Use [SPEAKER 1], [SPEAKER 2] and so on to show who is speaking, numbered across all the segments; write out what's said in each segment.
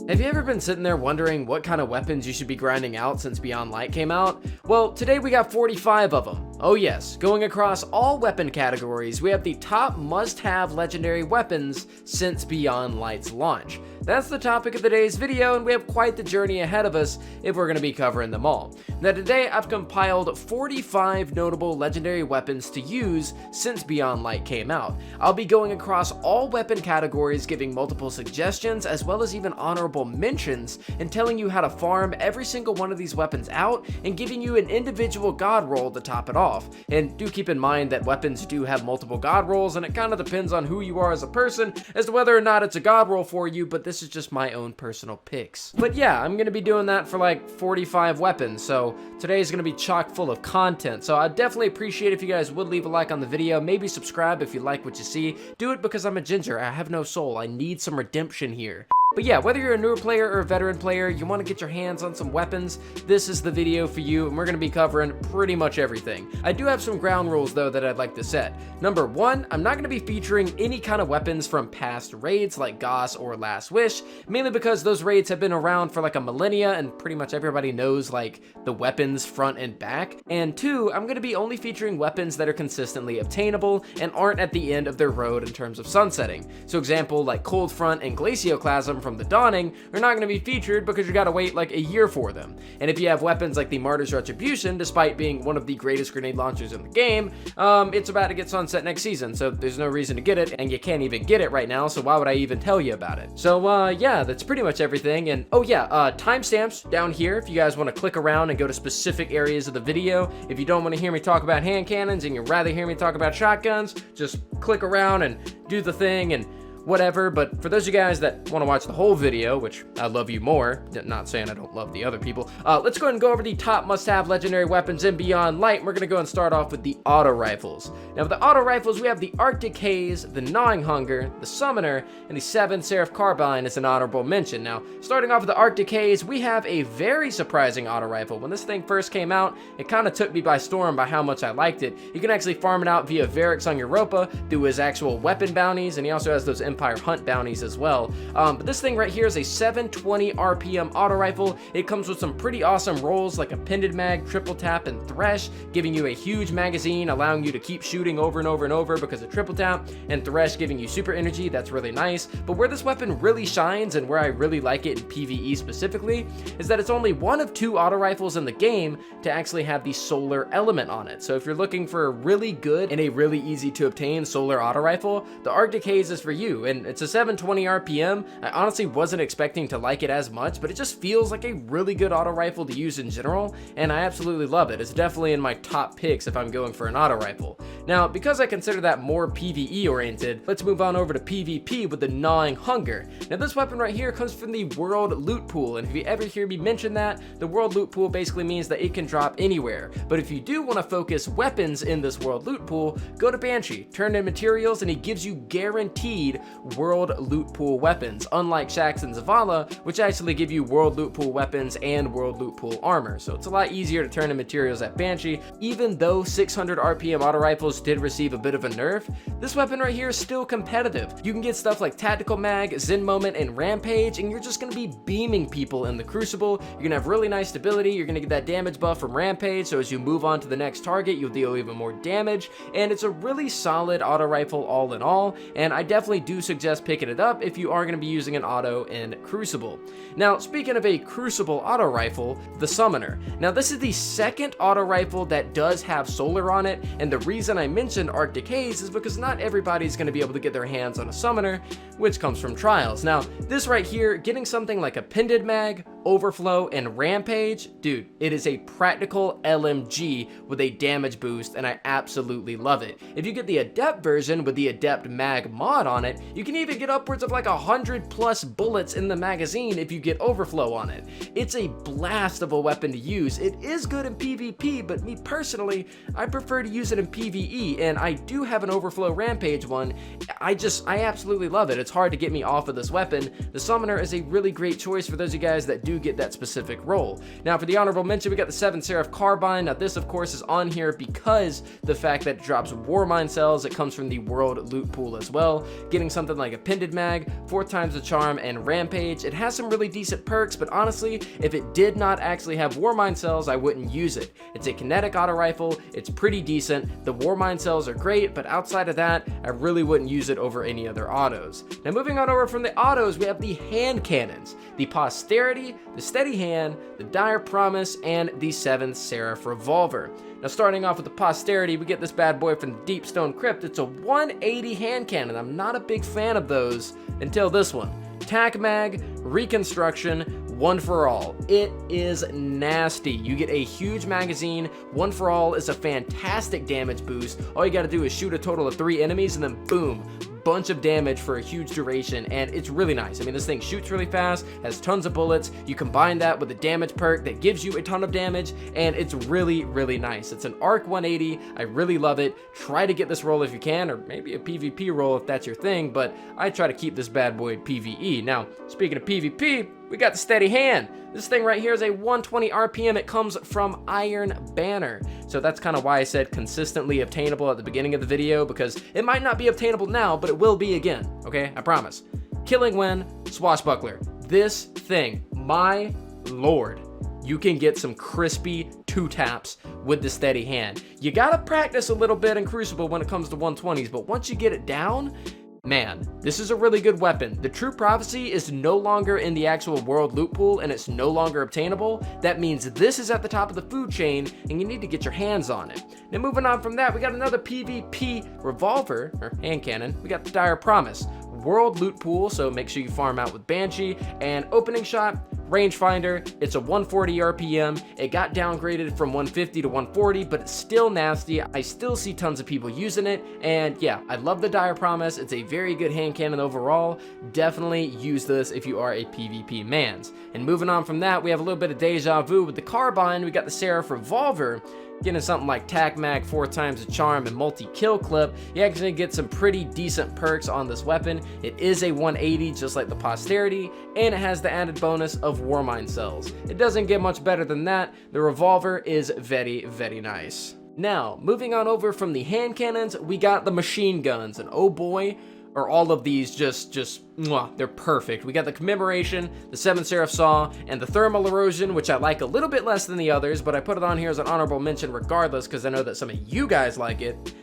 [SPEAKER 1] Have you ever been sitting there wondering what kind of weapons you should be grinding out since Beyond Light came out? Well, today we got 45 of them. Oh yes, going across all weapon categories, we have the top must-have legendary weapons since Beyond Light's launch. That's the topic of today's video, and we have quite the journey ahead of us if we're going to be covering them all. Now today I've compiled 45 notable legendary weapons to use since Beyond Light came out. I'll be going across all weapon categories, giving multiple suggestions as well as even honorable mentions, and telling you how to farm every single one of these weapons out and giving you an individual god roll to top it off. And do keep in mind that weapons do have multiple god rolls, and it kind of depends on who you are as a person as to whether or not it's a god roll for you, but this is just my own personal picks. But yeah, I'm going to be doing that for like 45 weapons, so today is going to be chock full of content. So I'd definitely appreciate if you guys would leave a like on the video, maybe subscribe if you like what you see. Do it because I'm a ginger, I have no soul, I need some redemption here. But yeah, whether you're a newer player or a veteran player, you want to get your hands on some weapons, this is the video for you, and we're going to be covering pretty much everything. I do have some ground rules though that I'd like to set. Number one, I'm not going to be featuring any kind of weapons from past raids like Goss or Last Wish, mainly because those raids have been around for like a millennia and pretty much everybody knows like the weapons front and back. And two, I'm going to be only featuring weapons that are consistently obtainable and aren't at the end of their road in terms of sunsetting. So example like Cold Front and Glacioclasm from the Dawning are not going to be featured because you gotta wait like a year for them. And if you have weapons like the Martyr's Retribution, despite being one of the greatest grenade launchers in the game, it's about to get sunset next season, so there's no reason to get it, and you can't even get it right now, so why would I even tell you about it? So yeah, that's pretty much everything. And oh yeah, timestamps down here if you guys want to click around and go to specific areas of the video. If you don't want to hear me talk about hand cannons and you'd rather hear me talk about shotguns, just click around and do the thing and whatever. But for those of you guys that want to watch the whole video, which I love you more, not saying I don't love the other people, let's go ahead and go over the top must-have legendary weapons in Beyond Light. We're going to go and start off with the auto rifles. Now with the auto rifles, we have the Arctic Haze, the Gnawing Hunger, the Summoner, and the 7 Seraph Carbine as an honorable mention. Now, starting off with the Arctic Haze, we have a very surprising auto rifle. When this thing first came out, it kind of took me by storm by how much I liked it. You can actually farm it out via Varix on Europa through his actual weapon bounties, and he also has those Empire Hunt bounties as well. But this thing right here is a 720 RPM auto rifle. It comes with some pretty awesome rolls like Appended Mag, Triple Tap, and Thresh, giving you a huge magazine, allowing you to keep shooting over and over and over because of Triple Tap, and Thresh giving you super energy. That's really nice. But where this weapon really shines, and where I really like it in PvE specifically, is that it's only one of 2 auto rifles in the game to actually have the solar element on it. So if you're looking for a really good and a really easy to obtain solar auto rifle, the Arctic Haze is for you. And it's a 720 RPM. I honestly wasn't expecting to like it as much, but it just feels like a really good auto rifle to use in general, and I absolutely love it. It's definitely in my top picks if I'm going for an auto rifle. Now, because I consider that more PvE oriented, let's move on over to PvP with the Gnawing Hunger. Now this weapon right here comes from the World Loot Pool, and if you ever hear me mention that, the World Loot Pool basically means that it can drop anywhere. But if you do want to focus weapons in this World Loot Pool, go to Banshee, turn in materials, and he gives you guaranteed World Loot Pool weapons, unlike Shaxx and Zavala, which actually give you World Loot Pool weapons and World Loot Pool armor. So it's a lot easier to turn in materials at Banshee. Even though 600 RPM auto rifles did receive a bit of a nerf, this weapon right here is still competitive. You can get stuff like Tactical Mag, Zen Moment, and Rampage, and you're just going to be beaming people in the Crucible. You're going to have really nice stability, you're going to get that damage buff from Rampage, so as you move on to the next target, you'll deal even more damage, and it's a really solid auto rifle all in all, and I definitely do suggest picking it up if you are going to be using an auto in Crucible. Now, speaking of a Crucible auto rifle, the Summoner. Now, this is the second auto rifle that does have solar on it, and the reason I mentioned Arctic Haze is because not everybody's going to be able to get their hands on a Summoner, which comes from Trials. Now, this right here, getting something like Appended Mag, Overflow, and Rampage, dude, it is a practical LMG with a damage boost, and I absolutely love it. If you get the Adept version with the Adept Mag mod on it, you can even get upwards of like 100+ bullets in the magazine if you get Overflow on it. It's a blast of a weapon to use. It is good in PvP, but me personally, I prefer to use it in PvE, and I do have an Overflow Rampage one. I absolutely love it. It's hard to get me off of this weapon. The Summoner is a really great choice for those of you guys that do do get that specific roll. Now for the honorable mention, we got the 7 Seraph Carbine. Now this of course is on here because the fact that it drops Warmind cells, it comes from the world loot pool as well. Getting something like Appended Mag, 4 times the charm, and Rampage. It has some really decent perks, but honestly, if it did not actually have Warmind cells, I wouldn't use it. It's a kinetic auto rifle, it's pretty decent, the Warmind cells are great, but outside of that, I really wouldn't use it over any other autos. Now moving on over from the autos, we have the Handcannons, the Posterity, the Steady Hand, the Dire Promise, and the 7th Seraph Revolver. Now starting off with the Posterity, we get this bad boy from the Deep Stone Crypt. It's a 180 hand cannon. I'm not a big fan of those until this one. Tac Mag, Reconstruction, one for all. It is nasty. You get a huge magazine. One for all is a fantastic damage boost. All you gotta do is shoot a total of 3 enemies and then boom, bunch of damage for a huge duration, and it's really nice. I mean, this thing shoots really fast, has tons of bullets. You combine that with the damage perk that gives you a ton of damage, and it's really, really nice. It's an ARC 180. I really love it. Try to get this roll if you can, or maybe a PvP roll if that's your thing, but I try to keep this bad boy PvE. Now, speaking of PvP, we got the Steady Hand. This thing right here is a 120 RPM. It comes from Iron Banner. So that's kind of why I said consistently obtainable at the beginning of the video, because it might not be obtainable now, but it will be again, okay? I promise. Killing Wind, Swashbuckler. This thing, my lord, you can get some crispy 2-taps with the Steady Hand. You gotta practice a little bit in Crucible when it comes to 120s, but once you get it down, man, this is a really good weapon. The True Prophecy is no longer in the actual world loot pool and it's no longer obtainable. That means this is at the top of the food chain and you need to get your hands on it. Now moving on from that, we got another PvP revolver, or hand cannon. We got the Dire Promise. World loot pool, so make sure you farm out with Banshee. And opening shot, rangefinder. It's a 140 RPM. It got downgraded from 150 to 140, but it's still nasty. I still see tons of people using it, and yeah, I love the Dire Promise. It's a very good hand cannon overall. Definitely use this if you are a PvP mans. And moving on from that, we have a little bit of deja vu with the carbine. We got the Seraph Revolver. Getting something like Tac Mag, 4 times the charm, and multi-kill clip, you actually get some pretty decent perks on this weapon. It is a 180 just like the Posterity, and it has the added bonus of Warmind cells. It doesn't get much better than that. The revolver is very, very nice. Now, moving on over from the hand cannons, we got the machine guns, and oh boy, are all of these just mwah, they're perfect. We got the Commemoration, the 7 Seraph Saw, and the Thermal Erosion, which I like a little bit less than the others, but I put it on here as an honorable mention regardless, because I know that some of you guys like it.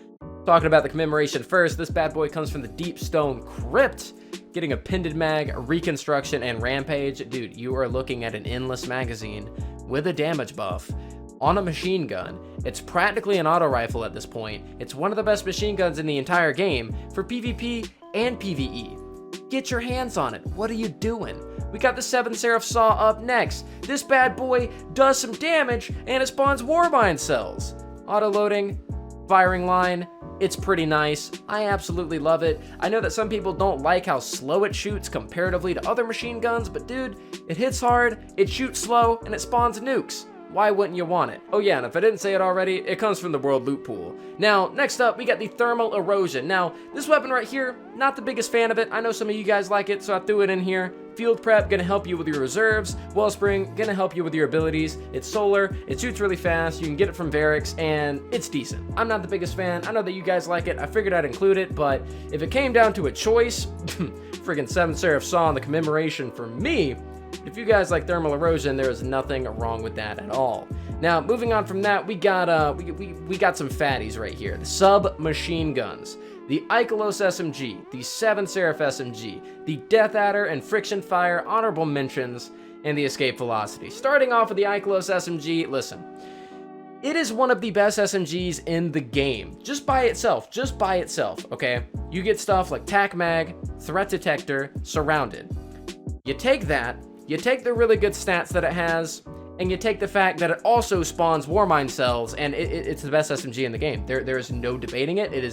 [SPEAKER 1] Talking about the Commemoration first, this bad boy comes from the Deep Stone Crypt. Getting Appended Mag, Reconstruction, and Rampage. Dude, you are looking at an endless magazine with a damage buff on a machine gun. It's practically an auto rifle at this point. It's one of the best machine guns in the entire game for PvP and PvE. Get your hands on it. What are you doing? We got the 7 Seraph Saw up next. This bad boy does some damage and it spawns Warmind cells. Auto loading, firing line, it's pretty nice. I absolutely love it. I know that some people don't like how slow it shoots comparatively to other machine guns, but dude, it hits hard, it shoots slow, and it spawns nukes. Why wouldn't you want it? Oh yeah, and if I didn't say it already, it comes from the world loot pool. Now, next up, we got the Thermal Erosion. Now, this weapon right here, not the biggest fan of it. I know some of you guys like it, so I threw it in here. Field Prep, gonna help you with your reserves. Wellspring, gonna help you with your abilities. It's solar, it shoots really fast, you can get it from Varix, and it's decent. I'm not the biggest fan. I know that you guys like it. I figured I'd include it, but if it came down to a choice, friggin' 7 Seraph Saw and the Commemoration for me. If you guys like Thermal Erosion, there is nothing wrong with that at all. Now, moving on from that, we got we got some fatties right here. The Submachine Guns, the Ikelos SMG, the 7 Seraph SMG, the Death Adder and Friction Fire honorable mentions, and the Escape Velocity. Starting off with the Ikelos SMG, listen. It is one of the best SMGs in the game, just by itself, okay? You get stuff like Tac Mag, Threat Detector, Surrounded. You take that, you take the really good stats that it has, and you take the fact that it also spawns Warmind cells, and it's the best SMG in the game. There is no debating it. It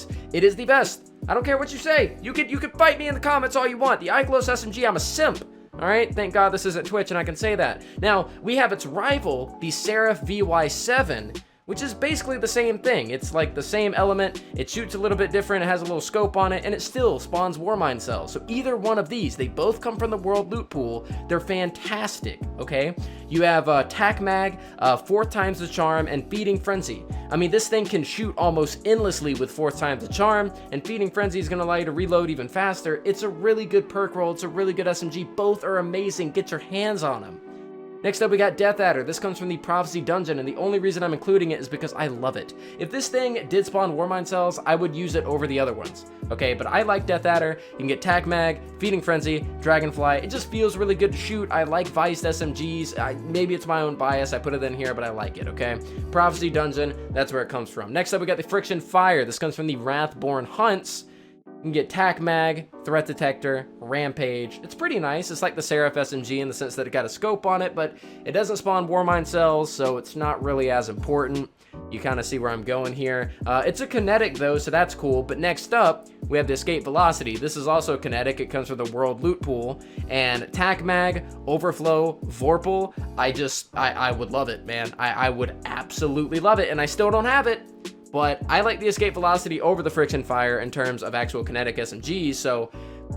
[SPEAKER 1] is the best. I don't care what you say. You could fight me in the comments all you want. The Ikelos SMG, I'm a simp. All right, thank God this isn't Twitch and I can say that. Now, we have its rival, the Seraph VY7, which is basically the same thing. It's like the same element, it shoots a little bit different, it has a little scope on it, and it still spawns Warmind cells. So either one of these, they both come from the World Loot Pool. They're fantastic, okay? You have Tac Mag, 4th times the charm, and Feeding Frenzy. I mean, this thing can shoot almost endlessly with 4th times the charm, and Feeding Frenzy is going to allow you to reload even faster. It's a really good perk roll, it's a really good SMG. Both are amazing. Get your hands on them. Next up, we got Death Adder. This comes from the Prophecy Dungeon, and the only reason I'm including it is because I love it. If this thing did spawn Warmind cells, I would use it over the other ones, okay? But I like Death Adder. You can get Tac Mag, Feeding Frenzy, Dragonfly. It just feels really good to shoot. I like Viced SMGs. Maybe it's my own bias. I put it in here, but I like it, okay? Prophecy Dungeon, that's where it comes from. Next up, we got the Friction Fire. This comes from the Wrathborn Hunts. You can get Tac Mag, Threat Detector, Rampage. It's pretty nice. It's like the Seraph SMG in the sense that it got a scope on it, but it doesn't spawn Warmind cells, so it's not really as important. You kind of see where I'm going here. It's a kinetic though, so that's cool. But next up, we have the Escape Velocity. This is also kinetic. It comes from the World Loot Pool. And Tac Mag, Overflow, Vorpal. I would love it, man. I would absolutely love it, and I still don't have it. But I like the Escape Velocity over the Friction Fire in terms of actual kinetic SMGs, so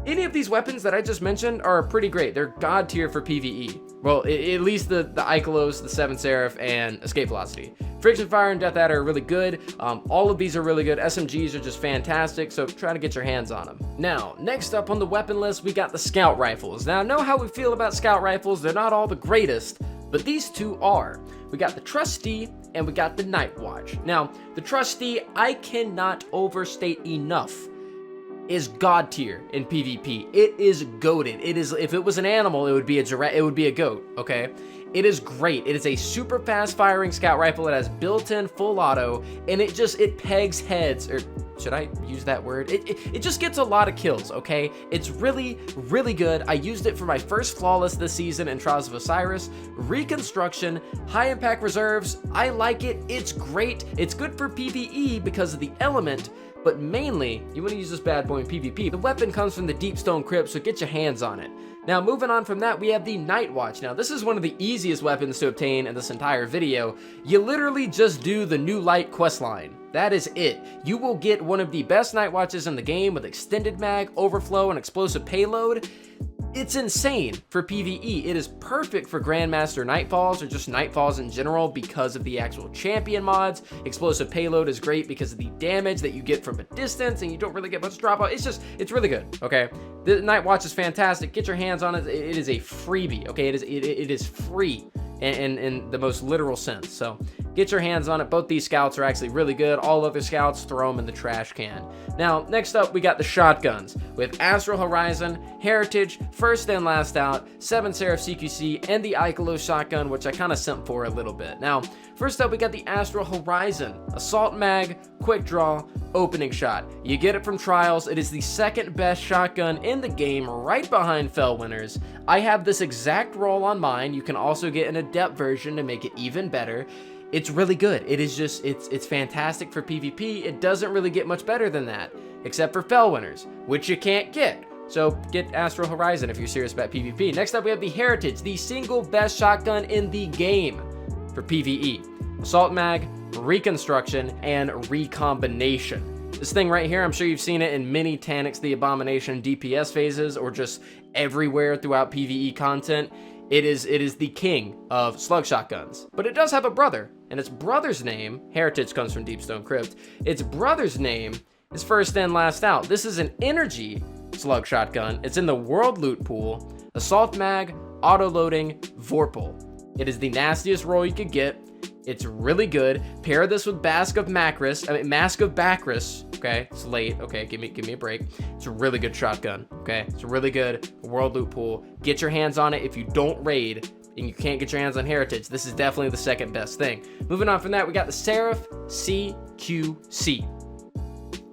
[SPEAKER 1] any of these weapons that I just mentioned are pretty great. They're god tier for PvE. Well, at least the Ikelos, the 7 Seraph, and Escape Velocity. Friction Fire and Death Adder are really good. All of these are really good. SMGs are just fantastic, so try to get your hands on them. Now, next up on the weapon list, we got the Scout Rifles. Now, I know how we feel about Scout Rifles. They're not all the greatest, but these two are. We got the Trustee and we got the Night Watch. Now, the Trustee, I cannot overstate enough, is god tier in PvP. It is goated. It is, if it was an animal, it would be a goat, okay? It is great. It is a super fast firing scout rifle. It has built-in full auto, and it pegs heads, or should I use that word? It just gets a lot of kills, okay? It's really, really good. I used it for my first flawless this season in Trials of Osiris. Reconstruction, high impact reserves, I like it. It's great. It's good for PvE because of the element, but mainly, you want to use this bad boy in PvP. The weapon comes from the Deepstone Crypt, so get your hands on it. Now, moving on from that, we have the Night Watch. Now, this is one of the easiest weapons to obtain in this entire video. You literally just do the New Light questline. That is it. You will get one of the best Night Watches in the game with extended mag, overflow, and explosive payload. It's insane for PvE. It is perfect for Grandmaster Nightfalls or just Nightfalls in general because of the actual champion mods. Explosive payload is great because of the damage that you get from a distance and you don't really get much drop out. It's really good, okay? The Night Watch is fantastic. Get your hands on it. It is a freebie, okay? It is free in the most literal sense. So get your hands on it. Both these scouts are actually really good. All other scouts, throw them in the trash can. Now, next up, we got the shotguns with Astral Horizon, Heritage, First and Last Out, 7 Seraph CQC, and the Ikelos shotgun, which I kind of simped for a little bit. Now, first up, we got the Astral Horizon, Assault Mag, Quick Draw, Opening Shot. You get it from Trials. It is the second best shotgun in the game, right behind Fellwinners. I have this exact roll on mine. You can also get an Adept version to make it even better. It's really good. It is just, it's fantastic for PvP. It doesn't really get much better than that, except for Fellwinners, which you can't get. So get Astral Horizon if you're serious about PvP. Next up, we have the Heritage, the single best shotgun in the game for PvE. Assault Mag, Reconstruction, and Recombination. This thing right here, I'm sure you've seen it in many Taniks the Abomination DPS phases or just everywhere throughout PvE content. It is the king of slug shotguns, but it does have a brother, and its brother's name, Heritage comes from Deepstone Crypt, its brother's name is First and Last Out. This is an energy slug shotgun. It's in the World Loot Pool, Assault Mag, Auto-Loading, Vorpal. It is the nastiest roll you could get. It's really good. Pair this with Mask of Bacchus, okay? It's late, okay, give me a break. It's a really good shotgun, okay? It's a really good World Loot Pool. Get your hands on it. If you don't raid and you can't get your hands on Heritage, this is definitely the second best thing. Moving on from that, we got the Seraph CQC.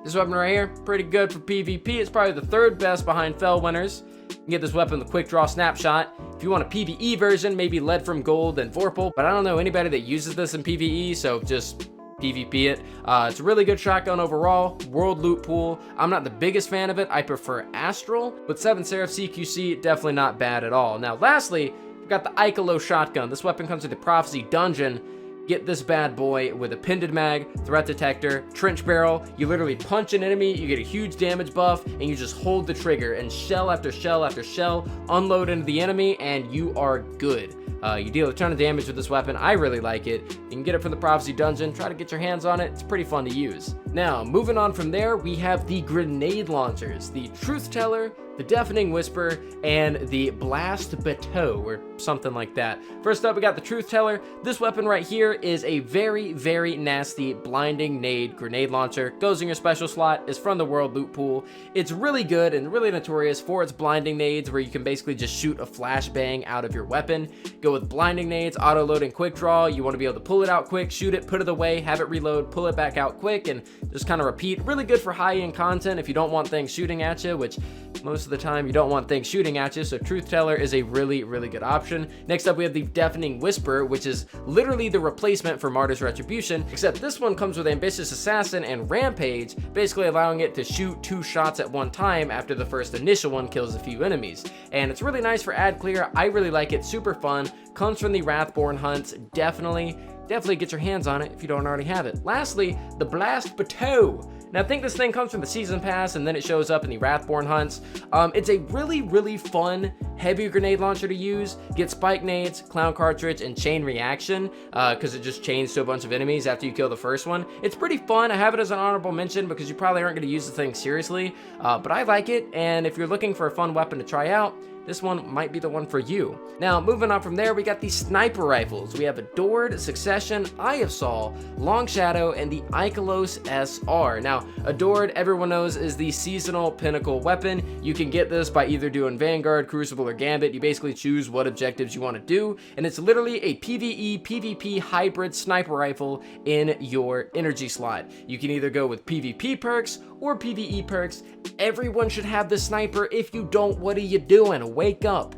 [SPEAKER 1] This weapon right here, pretty good for PvP. It's probably the third best behind Fellwinners. You can get this weapon with Quick Draw Snapshot. If you want a PvE version, maybe Lead from Gold and Vorpal, but I don't know anybody that uses this in PvE, so just PvP it. It's a really good shotgun overall. World Loot Pool, I'm not the biggest fan of it. I prefer Astral, but 7 Seraph CQC, definitely not bad at all. Now, lastly, we've got the Ikelos shotgun. This weapon comes with the Prophecy Dungeon. get this bad boy with a pinned mag, threat detector, trench barrel. You literally punch an enemy, you get a huge damage buff, and you just hold the trigger, and shell after shell after shell unload into the enemy, and you are good. You deal a ton of damage with this weapon. I really like it. You can get it from the Prophecy Dungeon. Try to get your hands on it. It's pretty fun to use. Now, moving on from there, we have the grenade launchers, the Truth Teller, the Deafening Whisper, and the Blast Bateau, or something like that. First up, we got the Truth Teller. This weapon right here is a very, very nasty blinding nade grenade launcher. Goes in your special slot, is from the World Loot Pool. It's really good and really notorious for its blinding nades, where you can basically just shoot a flashbang out of your weapon. Go with blinding nades, auto load, and quick draw. You want to be able to pull it out quick, shoot it, put it away, have it reload, pull it back out quick, and just kind of repeat. Really good for high-end content if you don't want things shooting at you, which most of the time you don't want things shooting at you, so Truth Teller is a really, really good option. Next up, we have the Deafening Whisper, which is literally the replacement for Martyr's Retribution, except this one comes with Ambitious Assassin and Rampage, basically allowing it to shoot 2 shots at one time after the first initial one kills a few enemies. And it's really nice for ad clear. I really like it, super fun, comes from the Wrathborn hunts. Definitely get your hands on it if you don't already have it. Lastly, the Blast Bateau. Now, I think this thing comes from the Season Pass, and then it shows up in the Wrathborn hunts. It's a really, really fun, heavy grenade launcher to use. Get spike nades, clown cartridge, and chain reaction, because it just chains to a bunch of enemies after you kill the first one. It's pretty fun. I have it as an honorable mention because you probably aren't going to use the thing seriously, but I like it, and if you're looking for a fun weapon to try out, this one might be the one for you. Now, moving on from there, we got these sniper rifles. We have Adored, Succession, Eye of Saul, Long Shadow, and the Ikelos SR. Now, Adored, everyone knows, is the seasonal pinnacle weapon. You can get this by either doing Vanguard, Crucible, or Gambit. You basically choose what objectives you want to do, and it's literally a PvE, PvP hybrid sniper rifle in your energy slot. You can either go with PvP perks or PvE perks. Everyone should have this sniper. If you don't, what are you doing? Wake up.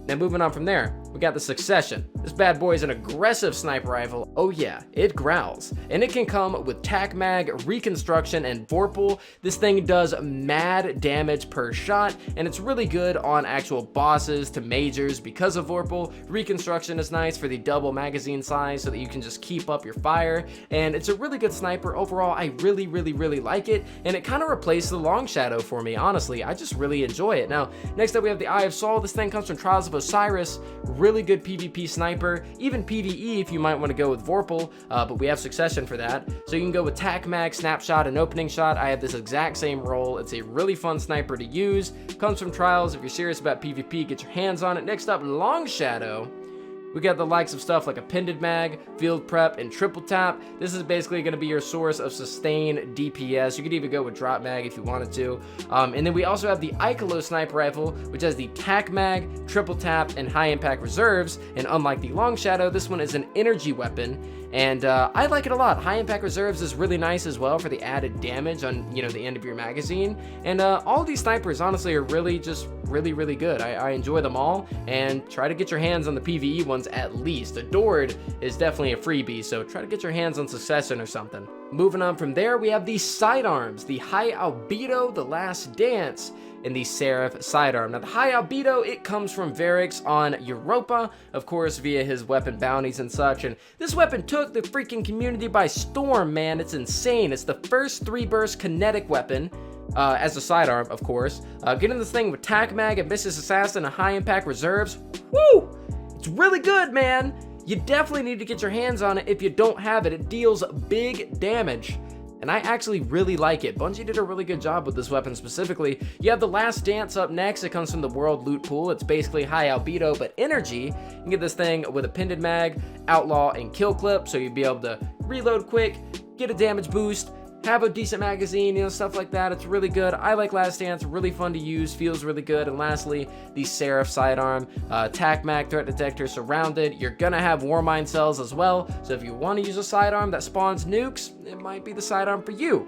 [SPEAKER 1] Now, moving on from there, we got the Succession. This bad boy is an aggressive sniper rifle. Oh yeah, it growls. And it can come with Tac Mag, Reconstruction, and Vorpal. This thing does mad damage per shot, and it's really good on actual bosses to majors because of Vorpal. Reconstruction is nice for the double magazine size so that you can just keep up your fire, and it's a really good sniper. Overall, I really, really, really like it, and it kind of replaced the Long Shadow for me, honestly. I just really enjoy it. Now, next up we have the Eye of Saul. This thing comes from Trials of Osiris. Really good PvP sniper, even PvE if you might want to go with Vorpal, but we have Succession for that. So you can go with Tac Mag, Snapshot, and Opening Shot. I have this exact same role. It's a really fun sniper to use. Comes from Trials. If you're serious about PvP, get your hands on it. Next up, Long Shadow. We got the likes of stuff like Appended Mag, Field Prep, and Triple Tap. This is basically going to be your source of sustained DPS. You could even go with Drop Mag if you wanted to. And then we also have the Ikelos Sniper Rifle, which has the Tac Mag, Triple Tap, and High Impact Reserves. And unlike the Long Shadow, this one is an energy weapon. And I like it a lot. High Impact Reserves is really nice as well for the added damage on, the end of your magazine. And all these snipers, honestly, are really just really, really good. I enjoy them all, and try to get your hands on the PvE ones at least. Adored is definitely a freebie, so try to get your hands on Succession or something. Moving on from there, we have the Sidearms, the High Albedo, The Last Dance, and the Seraph Sidearm. Now, the High Albedo, it comes from Varix on Europa, of course, via his weapon bounties and such, and this weapon took the freaking community by storm, man. It's insane. It's the first 3-burst kinetic weapon, as a sidearm, of course. Getting this thing with Tac Mag, Ambitious Assassin, and High Impact Reserves, woo! It's really good, man! You definitely need to get your hands on it if you don't have it. It deals big damage, and I actually really like it. Bungie did a really good job with this weapon specifically. You have the Last Dance up next. It comes from the World Loot Pool. It's basically High Albedo, but energy. You can get this thing with Appended Mag, Outlaw, and Kill Clip, so you'd be able to reload quick, get a damage boost, have a decent magazine, stuff like that. It's really good. I like Last Dance, really fun to use, feels really good. And lastly, the Seraph Sidearm, Tac Mag, Threat Detector, Surrounded. You're gonna have Warmind cells as well, so if you want to use a sidearm that spawns nukes, it might be the sidearm for you.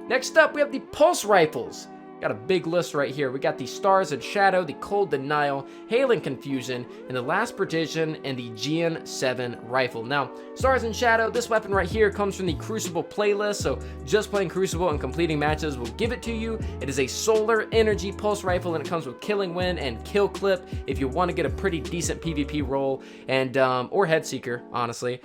[SPEAKER 1] Next up, we have the Pulse Rifles. Got a big list right here. We got the Stars and Shadow, the Cold Denial, Hail and Confusion, and the Last Partition, and the Gian 7 Rifle. Now, Stars and Shadow, this weapon right here comes from the Crucible playlist, so just playing Crucible and completing matches will give it to you. It is a solar energy pulse rifle, and it comes with Killing Wind and Kill Clip if you want to get a pretty decent PvP roll, and or Headseeker, honestly.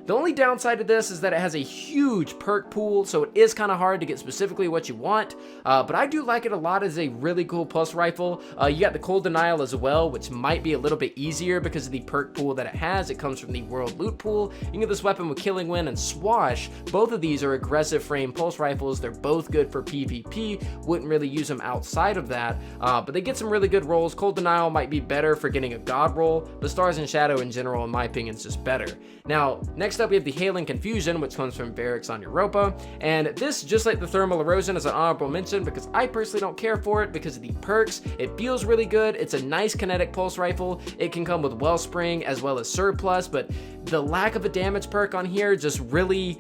[SPEAKER 1] The only downside to this is that it has a huge perk pool, so it is kind of hard to get specifically what you want, but I do like it a lot as a really cool pulse rifle. You got the cold denial as well, which might be a little bit easier because of the perk pool that it has. It comes from the world loot pool. You can get this weapon with Killing Wind and Swash. Both of these are aggressive frame pulse rifles. They're both good for PvP. Wouldn't really use them outside of that, but they get some really good rolls. Cold denial might be better for getting a god roll, but Stars and Shadow in general, in my opinion, is just better. Now, next up we have the Hailing Confusion, which comes from Barracks on Europa, and this, just like the Thermal Erosion, is an honorable mention because I personally don't care for it because of the perks. It feels really good. It's a nice kinetic pulse rifle. It can come with Wellspring as well as Surplus, but the lack of a damage perk on here just really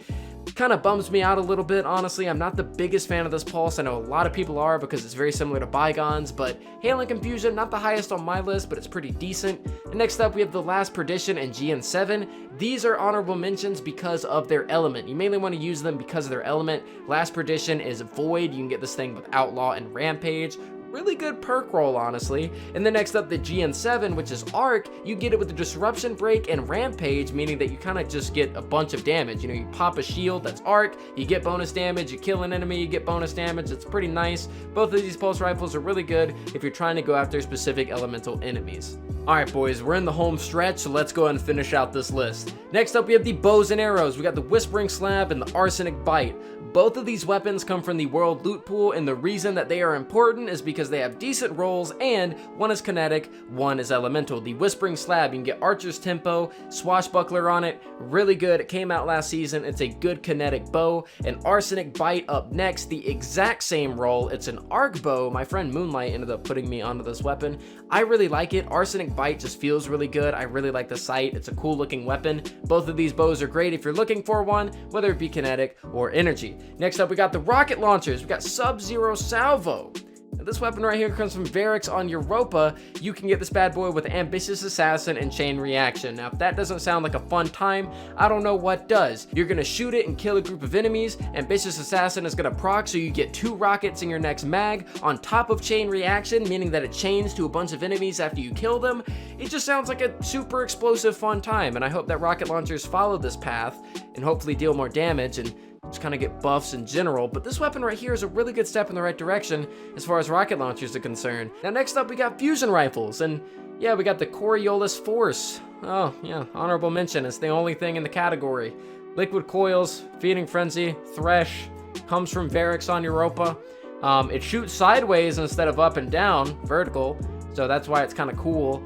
[SPEAKER 1] kind of bums me out a little bit, honestly. I'm not the biggest fan of this pulse. I know a lot of people are because it's very similar to Bygones, but Hailing Confusion, not the highest on my list, but it's pretty decent. And next up, we have the Last Perdition and GN7. These are honorable mentions because of their element. You mainly want to use them because of their element. Last Perdition is Void. You can get this thing with Outlaw and Rampage. Really good perk roll, honestly. And then next up, the GN7, which is Arc. You get it with the Disruption Break and Rampage, meaning that you kind of just get a bunch of damage. You know, you pop a shield, that's Arc, you get bonus damage, you kill an enemy, you get bonus damage. It's pretty nice. Both of these pulse rifles are really good if you're trying to go after specific elemental enemies. Alright boys, we're in the home stretch, so let's go ahead and finish out this list. Next up, we have the bows and arrows. We got the Whispering Slab and the Arsenic Bite. Both of these weapons come from the world loot pool, and the reason that they are important is because they have decent rolls, and one is kinetic, one is elemental. The Whispering Slab, you can get Archer's Tempo, Swashbuckler on it, really good. It came out last season. It's a good kinetic bow. An Arsenic Bite up next, the exact same roll. It's an arc bow. My friend Moonlight ended up putting me onto this weapon. I really like it. Arsenic Bite just feels really good. I really like the sight. It's a cool looking weapon. Both of these bows are great if you're looking for one, whether it be kinetic or energy. Next up, we got the rocket launchers. We got Sub-Zero Salvo. Now, this weapon right here comes from Barracks on Europa. You can get this bad boy with Ambitious Assassin and Chain Reaction. Now, if that doesn't sound like a fun time, I don't know what does. You're gonna shoot it and kill a group of enemies. Ambitious Assassin is gonna proc, so you get 2 rockets in your next mag on top of Chain Reaction, meaning that it chains to a bunch of enemies after you kill them. It just sounds like a super explosive fun time, and I hope that rocket launchers follow this path and hopefully deal more damage and just kind of get buffs in general. But this weapon right here is a really good step in the right direction as far as rocket launchers are concerned. Now next up, we got fusion rifles, and yeah, we got the Coriolis Force. Oh yeah, honorable mention. It's the only thing in the category. Liquid Coils, Feeding Frenzy, Thresh, comes from Barracks on Europa. It shoots sideways instead of up and down, vertical, so that's why it's kind of cool.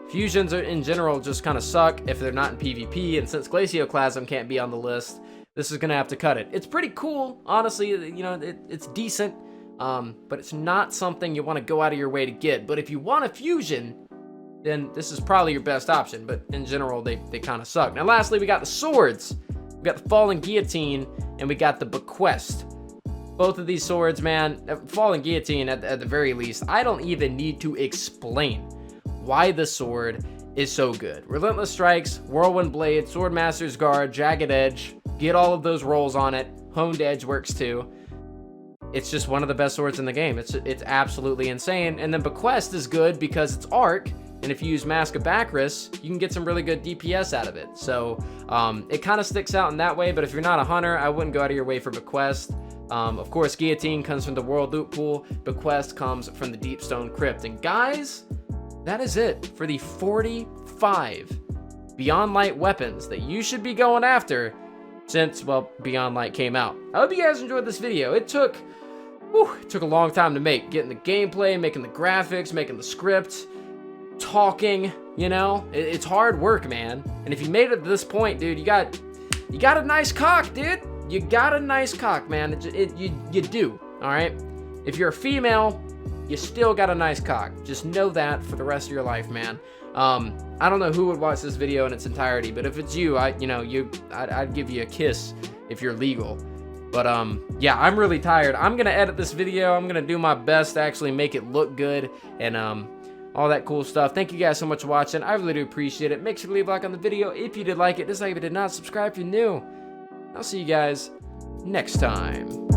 [SPEAKER 1] Fusions are, in general, just kind of suck if they're not in PvP, and since Glacioclasm can't be on the list, this is gonna have to cut it. It's pretty cool, honestly. You know, it's decent, but it's not something you want to go out of your way to get. But if you want a fusion, then this is probably your best option. But in general, they kind of suck. Now, lastly, we got the swords. We got the Fallen Guillotine, and we got the Bequest. Both of these swords, man, Fallen Guillotine at the very least, I don't even need to explain why the sword is so good. Relentless Strikes, Whirlwind Blade, Swordmaster's Guard, Jagged Edge. Get all of those rolls on it. Honed Edge works too. It's just one of the best swords in the game. It's absolutely insane. And then Bequest is good because it's arc, and if you use Mask of Bacchus, you can get some really good DPS out of it. So it kind of sticks out in that way, but if you're not a hunter, I wouldn't go out of your way for Bequest. Of course, Guillotine comes from the World Loot Pool. Bequest comes from the Deepstone Crypt. And guys, that is it for the 45 Beyond Light weapons that you should be going after since, well, Beyond Light came out. I hope you guys enjoyed this video. It took a long time to make. Getting the gameplay, making the graphics, making the script, talking, you know? It's hard work, man. And if you made it to this point, dude, you got a nice cock, dude. You got a nice cock, man. You do, all right? If you're a female, you still got a nice cock. Just know that for the rest of your life, man. I don't know who would watch this video in its entirety, but if it's you, I'd give you a kiss if you're legal. But yeah, I'm really tired. I'm gonna edit this video. I'm gonna do my best to actually make it look good and all that cool stuff. Thank you guys so much for watching. I really do appreciate it. Make sure to leave a like on the video if you did like it. Dislike if you did not. Subscribe if you're new. I'll see you guys next time.